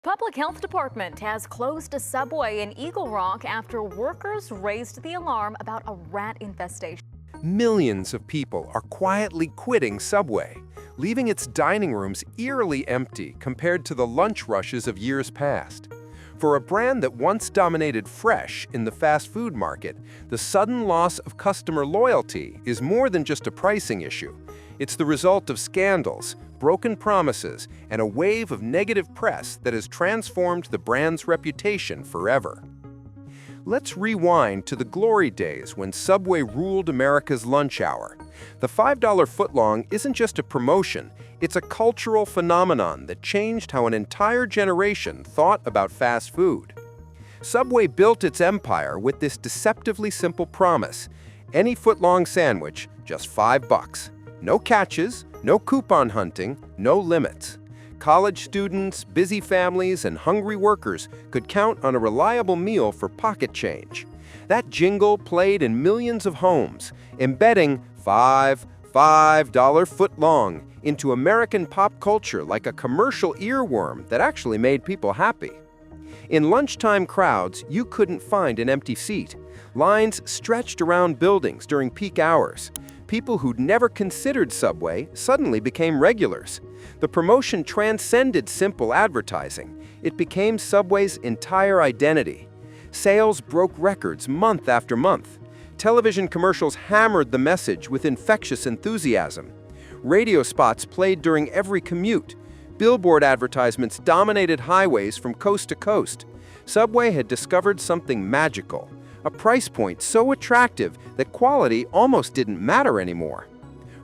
Public Health Department has closed a Subway in Eagle Rock after workers raised the alarm about a rat infestation. Millions of people are quietly quitting Subway, leaving its dining rooms eerily empty compared to the lunch rushes of years past. For a brand that once dominated fresh in the fast food market, the sudden loss of customer loyalty is more than just a pricing issue. It's the result of scandals, broken promises, and a wave of negative press that has transformed the brand's reputation forever. Let's rewind to the glory days when Subway ruled America's lunch hour. The $5 footlong isn't just a promotion, it's a cultural phenomenon that changed how an entire generation thought about fast food. Subway built its empire with this deceptively simple promise: any footlong sandwich, just $5. No catches, no coupon hunting, no limits. College students, busy families, and hungry workers could count on a reliable meal for pocket change. That jingle played in millions of homes, embedding $5 footlong into American pop culture like a commercial earworm that actually made people happy. In lunchtime crowds, you couldn't find an empty seat. Lines stretched around buildings during peak hours. People who'd never considered Subway suddenly became regulars. The promotion transcended simple advertising. It became Subway's entire identity. Sales broke records month after month. Television commercials hammered the message with infectious enthusiasm. Radio spots played during every commute. Billboard advertisements dominated highways from coast to coast. Subway had discovered something magical, a price point so attractive that quality almost didn't matter anymore.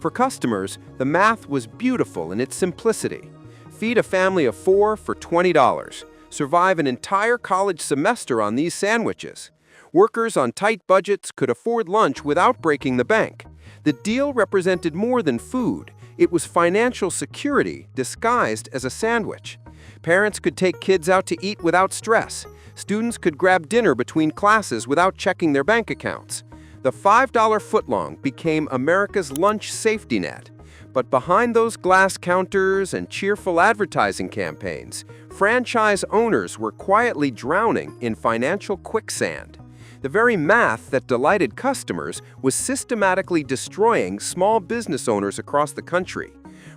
For customers, the math was beautiful in its simplicity. Feed a family of 4 for $20. Survive an entire college semester on these sandwiches. Workers on tight budgets could afford lunch without breaking the bank. The deal represented more than food. It was financial security disguised as a sandwich. Parents could take kids out to eat without stress. Students could grab dinner between classes without checking their bank accounts. The $5 footlong became America's lunch safety net. But behind those glass counters and cheerful advertising campaigns, franchise owners were quietly drowning in financial quicksand. The very math that delighted customers was systematically destroying small business owners across the country.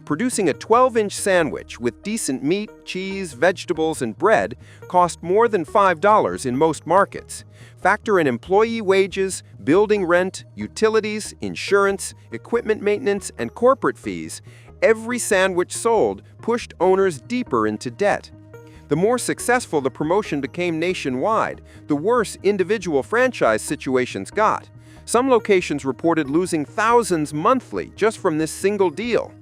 Producing a 12-inch sandwich with decent meat, cheese, vegetables, and bread cost more than $5 in most markets. Factor in employee wages, building rent, utilities, insurance, equipment maintenance, and corporate fees. Every sandwich sold pushed owners deeper into debt. The more successful the promotion became nationwide, the worse individual franchise situations got. Some locations reported losing thousands monthly just from this single deal.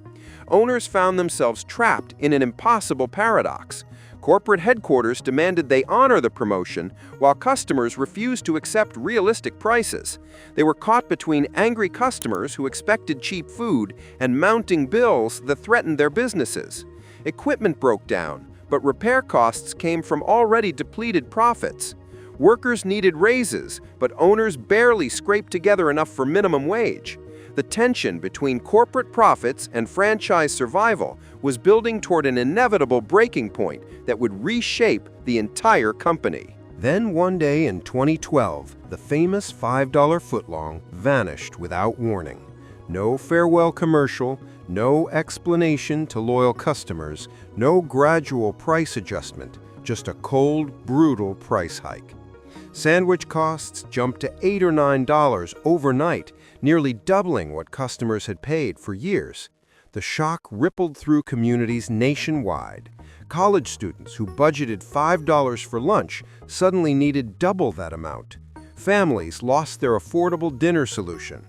Owners found themselves trapped in an impossible paradox. Corporate headquarters demanded they honor the promotion, while customers refused to accept realistic prices. They were caught between angry customers who expected cheap food and mounting bills that threatened their businesses. Equipment broke down, but repair costs came from already depleted profits. Workers needed raises, but owners barely scraped together enough for minimum wage. The tension between corporate profits and franchise survival was building toward an inevitable breaking point that would reshape the entire company. Then one day in 2012, the famous $5 footlong vanished without warning. No farewell commercial, no explanation to loyal customers, no gradual price adjustment, just a cold, brutal price hike. Sandwich costs jumped to $8 or $9 overnight, nearly doubling what customers had paid for years. The shock rippled through communities nationwide. College students who budgeted $5 for lunch suddenly needed double that amount. Families lost their affordable dinner solution.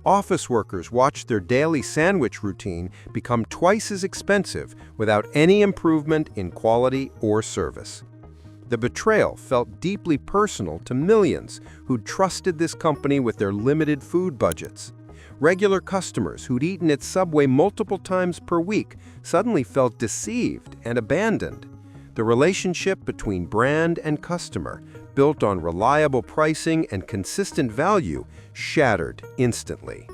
Office workers watched their daily sandwich routine become twice as expensive without any improvement in quality or service. The betrayal felt deeply personal to millions who'd trusted this company with their limited food budgets. Regular customers who'd eaten at Subway multiple times per week suddenly felt deceived and abandoned. The relationship between brand and customer, built on reliable pricing and consistent value, shattered instantly.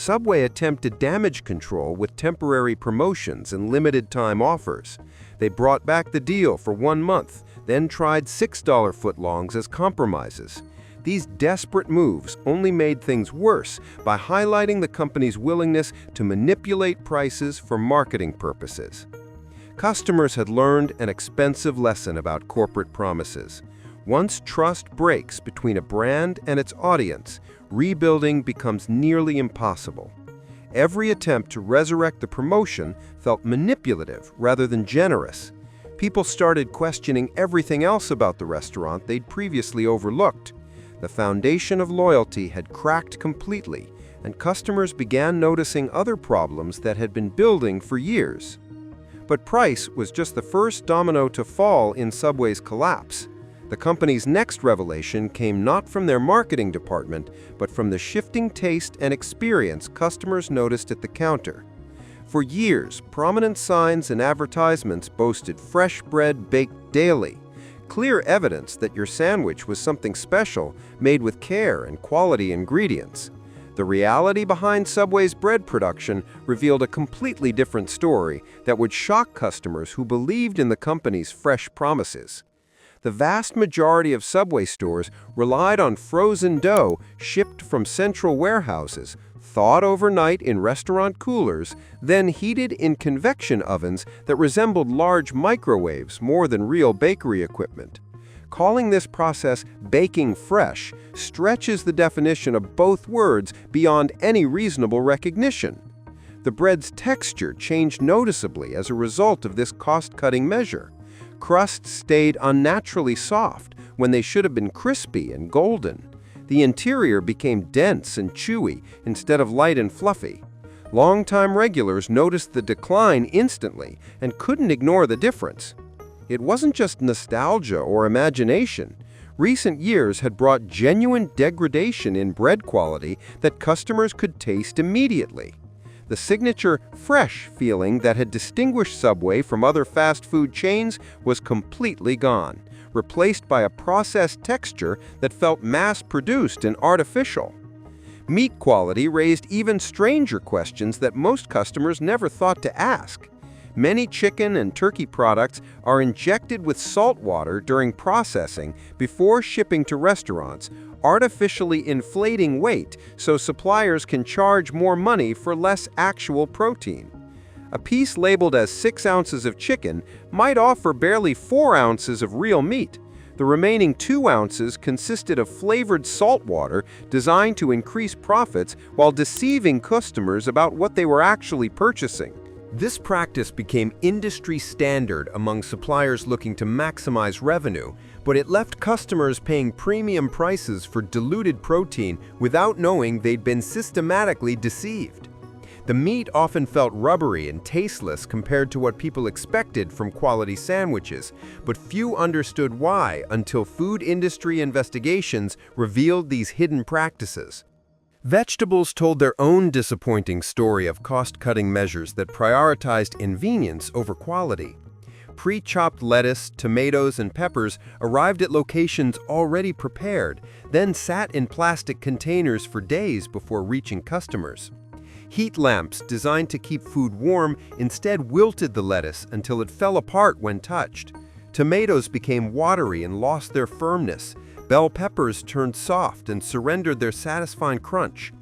Subway attempted damage control with temporary promotions and limited-time offers. They brought back the deal for 1 month, then tried $6 footlongs as compromises. These desperate moves only made things worse by highlighting the company's willingness to manipulate prices for marketing purposes. Customers had learned an expensive lesson about corporate promises. Once trust breaks between a brand and its audience, rebuilding becomes nearly impossible. Every attempt to resurrect the promotion felt manipulative rather than generous. People started questioning everything else about the restaurant they'd previously overlooked. The foundation of loyalty had cracked completely, and customers began noticing other problems that had been building for years. But price was just the first domino to fall in Subway's collapse. The company's next revelation came not from their marketing department, but from the shifting taste and experience customers noticed at the counter. For years, prominent signs and advertisements boasted fresh bread baked daily, clear evidence that your sandwich was something special, made with care and quality ingredients. The reality behind Subway's bread production revealed a completely different story that would shock customers who believed in the company's fresh promises. The vast majority of Subway stores relied on frozen dough shipped from central warehouses, thawed overnight in restaurant coolers, then heated in convection ovens that resembled large microwaves more than real bakery equipment. Calling this process baking fresh stretches the definition of both words beyond any reasonable recognition. The bread's texture changed noticeably as a result of this cost-cutting measure. Crusts stayed unnaturally soft when they should have been crispy and golden. The interior became dense and chewy instead of light and fluffy. Longtime regulars noticed the decline instantly and couldn't ignore the difference. It wasn't just nostalgia or imagination. Recent years had brought genuine degradation in bread quality that customers could taste immediately. The signature fresh feeling that had distinguished Subway from other fast food chains was completely gone, replaced by a processed texture that felt mass-produced and artificial. Meat quality raised even stranger questions that most customers never thought to ask. Many chicken and turkey products are injected with salt water during processing before shipping to restaurants, artificially inflating weight so suppliers can charge more money for less actual protein. A piece labeled as 6 ounces of chicken might offer barely 4 ounces of real meat. The remaining 2 ounces consisted of flavored salt water designed to increase profits while deceiving customers about what they were actually purchasing. This practice became industry standard among suppliers looking to maximize revenue, but it left customers paying premium prices for diluted protein without knowing they'd been systematically deceived. The meat often felt rubbery and tasteless compared to what people expected from quality sandwiches, but few understood why until food industry investigations revealed these hidden practices. Vegetables told their own disappointing story of cost-cutting measures that prioritized convenience over quality. Pre-chopped lettuce, tomatoes, and peppers arrived at locations already prepared, then sat in plastic containers for days before reaching customers. Heat lamps designed to keep food warm instead wilted the lettuce until it fell apart when touched. Tomatoes became watery and lost their firmness. Bell peppers turned soft and surrendered their satisfying crunch.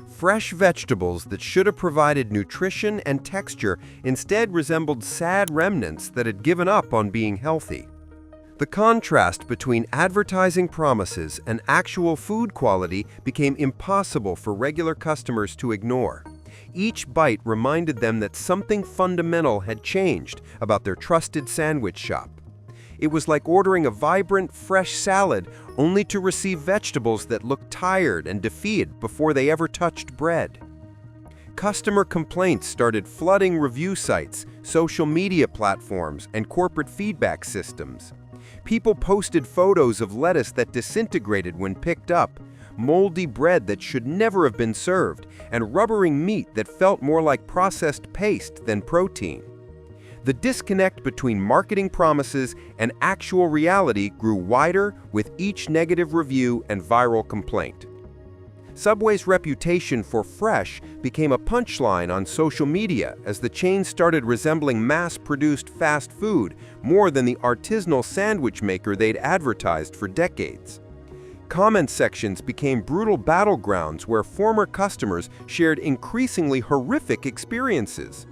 Fresh vegetables that should have provided nutrition and texture instead resembled sad remnants that had given up on being healthy. The contrast between advertising promises and actual food quality became impossible for regular customers to ignore. Each bite reminded them that something fundamental had changed about their trusted sandwich shop. It was like ordering a vibrant, fresh salad only to receive vegetables that looked tired and defeated before they ever touched bread. Customer complaints started flooding review sites, social media platforms, and corporate feedback systems. People posted photos of lettuce that disintegrated when picked up, moldy bread that should never have been served, and rubbering meat that felt more like processed paste than protein. The disconnect between marketing promises and actual reality grew wider with each negative review and viral complaint. Subway's reputation for fresh became a punchline on social media as the chain started resembling mass-produced fast food more than the artisanal sandwich maker they'd advertised for decades. Comment sections became brutal battlegrounds where former customers shared increasingly horrific experiences.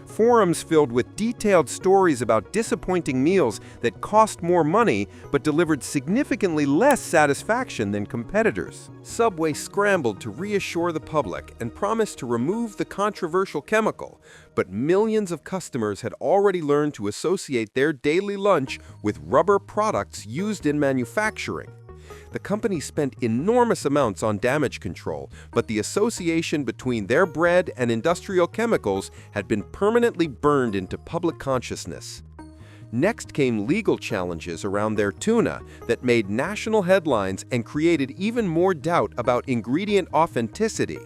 Forums filled with detailed stories about disappointing meals that cost more money but delivered significantly less satisfaction than competitors. Subway scrambled to reassure the public and promised to remove the controversial chemical, but millions of customers had already learned to associate their daily lunch with rubber products used in manufacturing. The company spent enormous amounts on damage control, but the association between their bread and industrial chemicals had been permanently burned into public consciousness. Next came legal challenges around their tuna that made national headlines and created even more doubt about ingredient authenticity.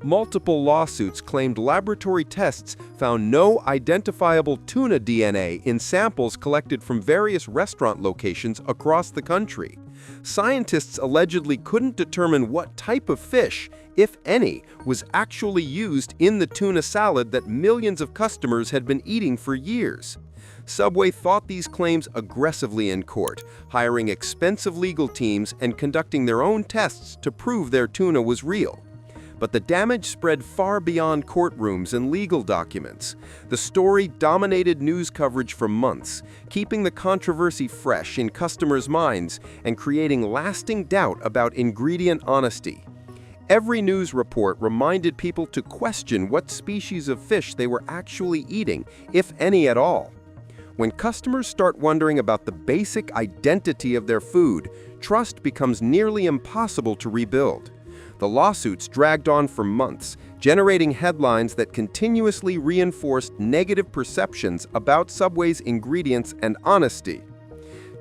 Multiple lawsuits claimed laboratory tests found no identifiable tuna DNA in samples collected from various restaurant locations across the country. Scientists allegedly couldn't determine what type of fish, if any, was actually used in the tuna salad that millions of customers had been eating for years. Subway fought these claims aggressively in court, hiring expensive legal teams and conducting their own tests to prove their tuna was real. But the damage spread far beyond courtrooms and legal documents. The story dominated news coverage for months, keeping the controversy fresh in customers' minds and creating lasting doubt about ingredient honesty. Every news report reminded people to question what species of fish they were actually eating, if any at all. When customers start wondering about the basic identity of their food, trust becomes nearly impossible to rebuild. The lawsuits dragged on for months, generating headlines that continuously reinforced negative perceptions about Subway's ingredients and honesty.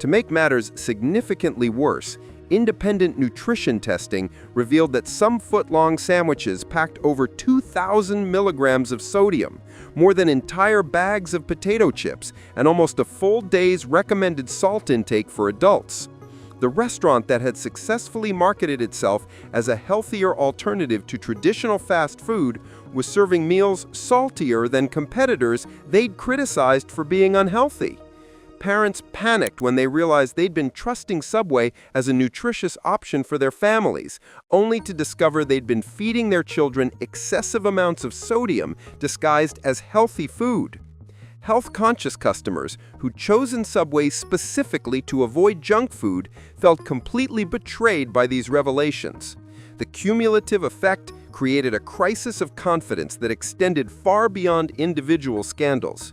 To make matters significantly worse, independent nutrition testing revealed that some foot-long sandwiches packed over 2,000 milligrams of sodium, more than entire bags of potato chips, and almost a full day's recommended salt intake for adults. The restaurant that had successfully marketed itself as a healthier alternative to traditional fast food was serving meals saltier than competitors they'd criticized for being unhealthy. Parents panicked when they realized they'd been trusting Subway as a nutritious option for their families, only to discover they'd been feeding their children excessive amounts of sodium disguised as healthy food. Health-conscious customers who'd chosen Subway specifically to avoid junk food felt completely betrayed by these revelations. The cumulative effect created a crisis of confidence that extended far beyond individual scandals.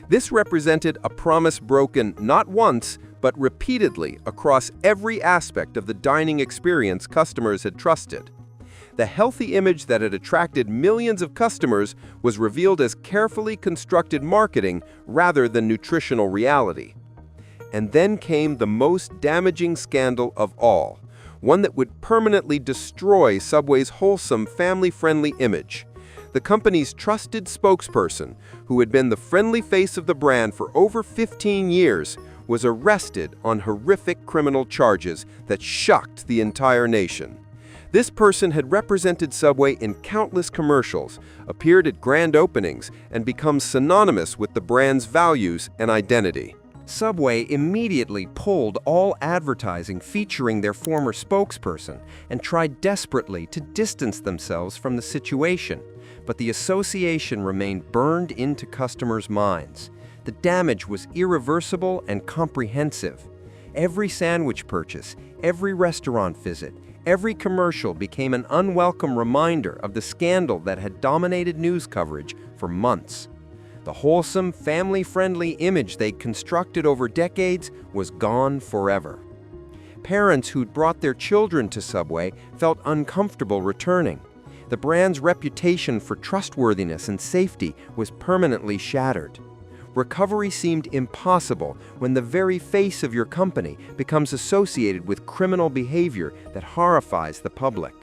This represented a promise broken not once, but repeatedly across every aspect of the dining experience customers had trusted. The healthy image that had attracted millions of customers was revealed as carefully constructed marketing rather than nutritional reality. And then came the most damaging scandal of all, one that would permanently destroy Subway's wholesome, family-friendly image. The company's trusted spokesperson, who had been the friendly face of the brand for over 15 years, was arrested on horrific criminal charges that shocked the entire nation. This person had represented Subway in countless commercials, appeared at grand openings, and become synonymous with the brand's values and identity. Subway immediately pulled all advertising featuring their former spokesperson and tried desperately to distance themselves from the situation, but the association remained burned into customers' minds. The damage was irreversible and comprehensive. Every sandwich purchase, every restaurant visit, every commercial became an unwelcome reminder of the scandal that had dominated news coverage for months. The wholesome, family-friendly image they'd constructed over decades was gone forever. Parents who'd brought their children to Subway felt uncomfortable returning. The brand's reputation for trustworthiness and safety was permanently shattered. Recovery seemed impossible when the very face of your company becomes associated with criminal behavior that horrifies the public.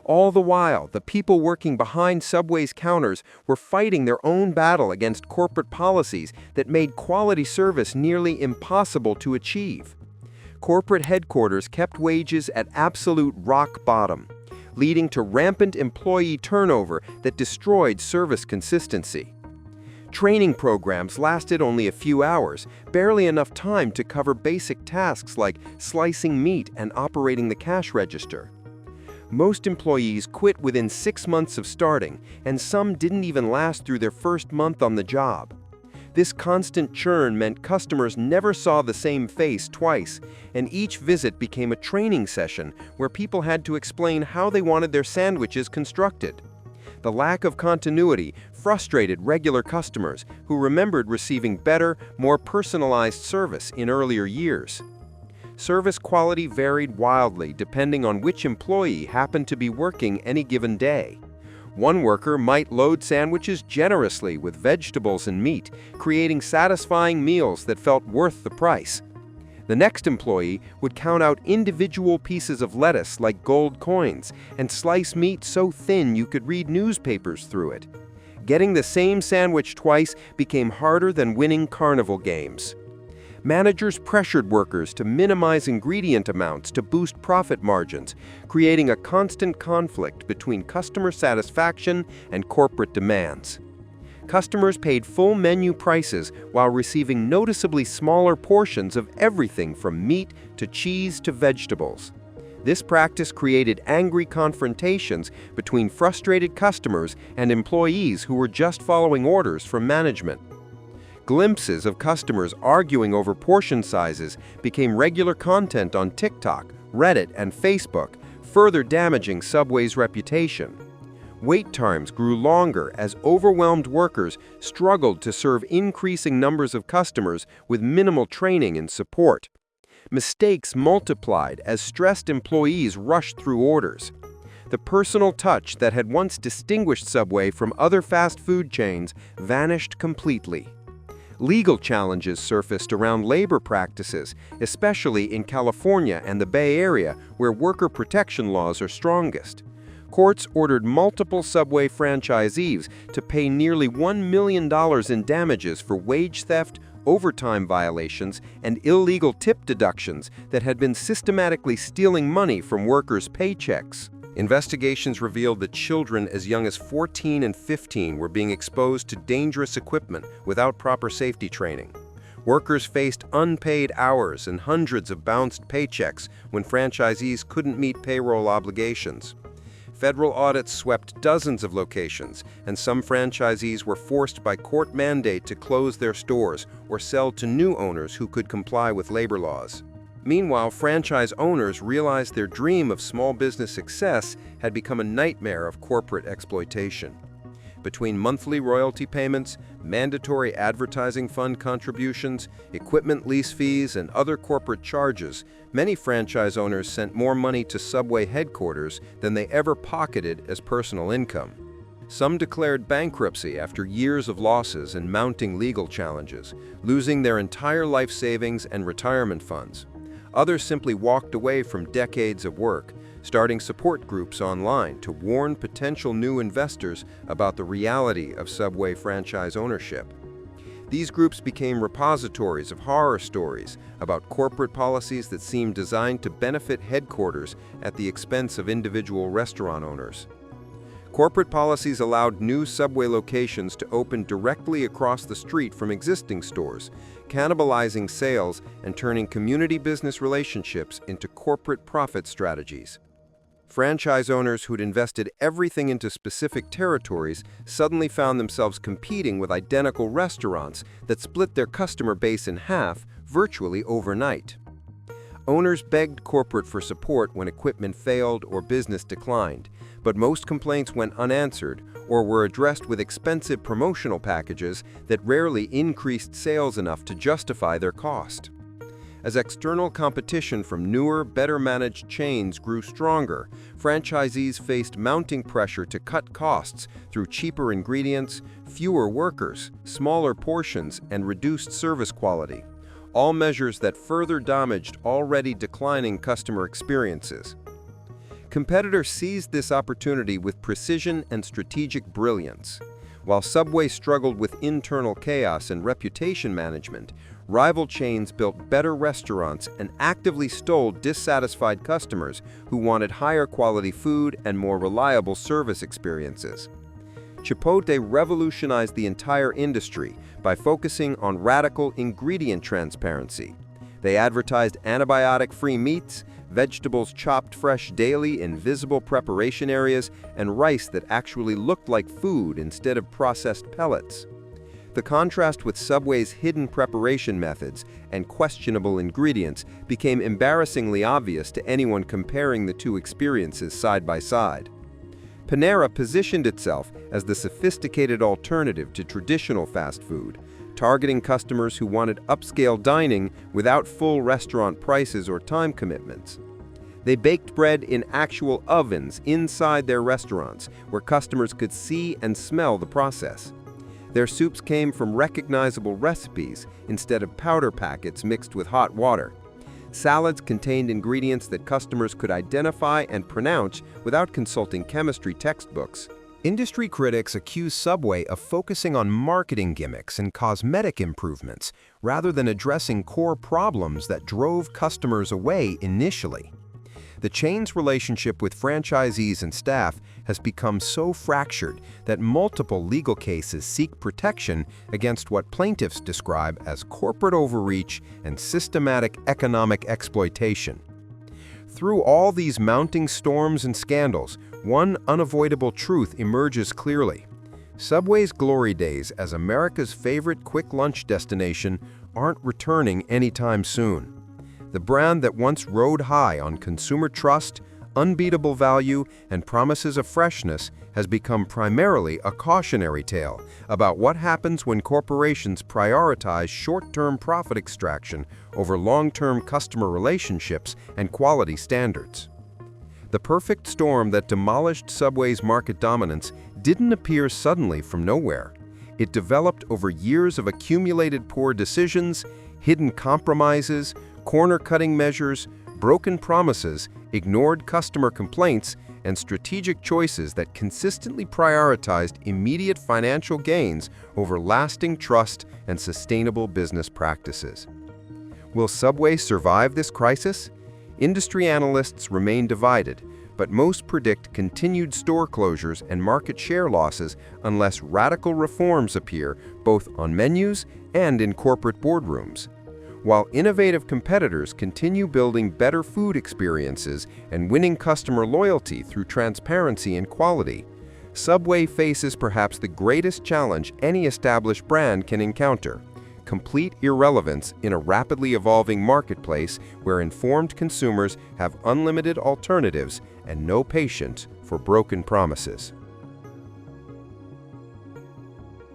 All the while, the people working behind Subway's counters were fighting their own battle against corporate policies that made quality service nearly impossible to achieve. Corporate headquarters kept wages at absolute rock bottom. leading to rampant employee turnover that destroyed service consistency. Training programs lasted only a few hours, barely enough time to cover basic tasks like slicing meat and operating the cash register. Most employees quit within 6 months of starting, and some didn't even last through their first month on the job. This constant churn meant customers never saw the same face twice, and each visit became a training session where people had to explain how they wanted their sandwiches constructed. The lack of continuity frustrated regular customers who remembered receiving better, more personalized service in earlier years. Service quality varied wildly depending on which employee happened to be working any given day. One worker might load sandwiches generously with vegetables and meat, creating satisfying meals that felt worth the price. The next employee would count out individual pieces of lettuce like gold coins and slice meat so thin you could read newspapers through it. Getting the same sandwich twice became harder than winning carnival games. Managers pressured workers to minimize ingredient amounts to boost profit margins, creating a constant conflict between customer satisfaction and corporate demands. Customers paid full menu prices while receiving noticeably smaller portions of everything from meat to cheese to vegetables. This practice created angry confrontations between frustrated customers and employees who were just following orders from management. Glimpses of customers arguing over portion sizes became regular content on TikTok, Reddit, and Facebook, further damaging Subway's reputation. Wait times grew longer as overwhelmed workers struggled to serve increasing numbers of customers with minimal training and support. Mistakes multiplied as stressed employees rushed through orders. The personal touch that had once distinguished Subway from other fast food chains vanished completely. Legal challenges surfaced around labor practices, especially in California and the Bay Area, where worker protection laws are strongest. Courts ordered multiple Subway franchisees to pay nearly $1 million in damages for wage theft, overtime violations, and illegal tip deductions that had been systematically stealing money from workers' paychecks. Investigations revealed that children as young as 14 and 15 were being exposed to dangerous equipment without proper safety training. Workers faced unpaid hours and hundreds of bounced paychecks when franchisees couldn't meet payroll obligations. Federal audits swept dozens of locations, and some franchisees were forced by court mandate to close their stores or sell to new owners who could comply with labor laws. Meanwhile, franchise owners realized their dream of small business success had become a nightmare of corporate exploitation. Between monthly royalty payments, mandatory advertising fund contributions, equipment lease fees, and other corporate charges, many franchise owners sent more money to Subway headquarters than they ever pocketed as personal income. Some declared bankruptcy after years of losses and mounting legal challenges, losing their entire life savings and retirement funds. Others simply walked away from decades of work, starting support groups online to warn potential new investors about the reality of Subway franchise ownership. These groups became repositories of horror stories about corporate policies that seemed designed to benefit headquarters at the expense of individual restaurant owners. Corporate policies allowed new Subway locations to open directly across the street from existing stores, cannibalizing sales and turning community business relationships into corporate profit strategies. Franchise owners who'd invested everything into specific territories suddenly found themselves competing with identical restaurants that split their customer base in half virtually overnight. Owners begged corporate for support when equipment failed or business declined, but most complaints went unanswered or were addressed with expensive promotional packages that rarely increased sales enough to justify their cost. As external competition from newer, better-managed chains grew stronger, franchisees faced mounting pressure to cut costs through cheaper ingredients, fewer workers, smaller portions, and reduced service quality, all measures that further damaged already declining customer experiences. Competitors seized this opportunity with precision and strategic brilliance. While Subway struggled with internal chaos and reputation management, rival chains built better restaurants and actively stole dissatisfied customers who wanted higher quality food and more reliable service experiences. Chipotle revolutionized the entire industry by focusing on radical ingredient transparency. They advertised antibiotic-free meats, vegetables chopped fresh daily in visible preparation areas, and rice that actually looked like food instead of processed pellets. The contrast with Subway's hidden preparation methods and questionable ingredients became embarrassingly obvious to anyone comparing the two experiences side by side. Panera positioned itself as the sophisticated alternative to traditional fast food, targeting customers who wanted upscale dining without full restaurant prices or time commitments. They baked bread in actual ovens inside their restaurants, where customers could see and smell the process. Their soups came from recognizable recipes instead of powder packets mixed with hot water. Salads contained ingredients that customers could identify and pronounce without consulting chemistry textbooks. Industry critics accuse Subway of focusing on marketing gimmicks and cosmetic improvements rather than addressing core problems that drove customers away initially. The chain's relationship with franchisees and staff has become so fractured that multiple legal cases seek protection against what plaintiffs describe as corporate overreach and systematic economic exploitation. Through all these mounting storms and scandals, one unavoidable truth emerges clearly. Subway's glory days as America's favorite quick lunch destination aren't returning anytime soon. The brand that once rode high on consumer trust, unbeatable value, and promises of freshness has become primarily a cautionary tale about what happens when corporations prioritize short-term profit extraction over long-term customer relationships and quality standards. The perfect storm that demolished Subway's market dominance didn't appear suddenly from nowhere. It developed over years of accumulated poor decisions, hidden compromises, corner-cutting measures, broken promises, ignored customer complaints, and strategic choices that consistently prioritized immediate financial gains over lasting trust and sustainable business practices. Will Subway survive this crisis? Industry analysts remain divided, but most predict continued store closures and market share losses unless radical reforms appear both on menus and in corporate boardrooms. While innovative competitors continue building better food experiences and winning customer loyalty through transparency and quality, Subway faces perhaps the greatest challenge any established brand can encounter: complete irrelevance in a rapidly evolving marketplace where informed consumers have unlimited alternatives and no patience for broken promises.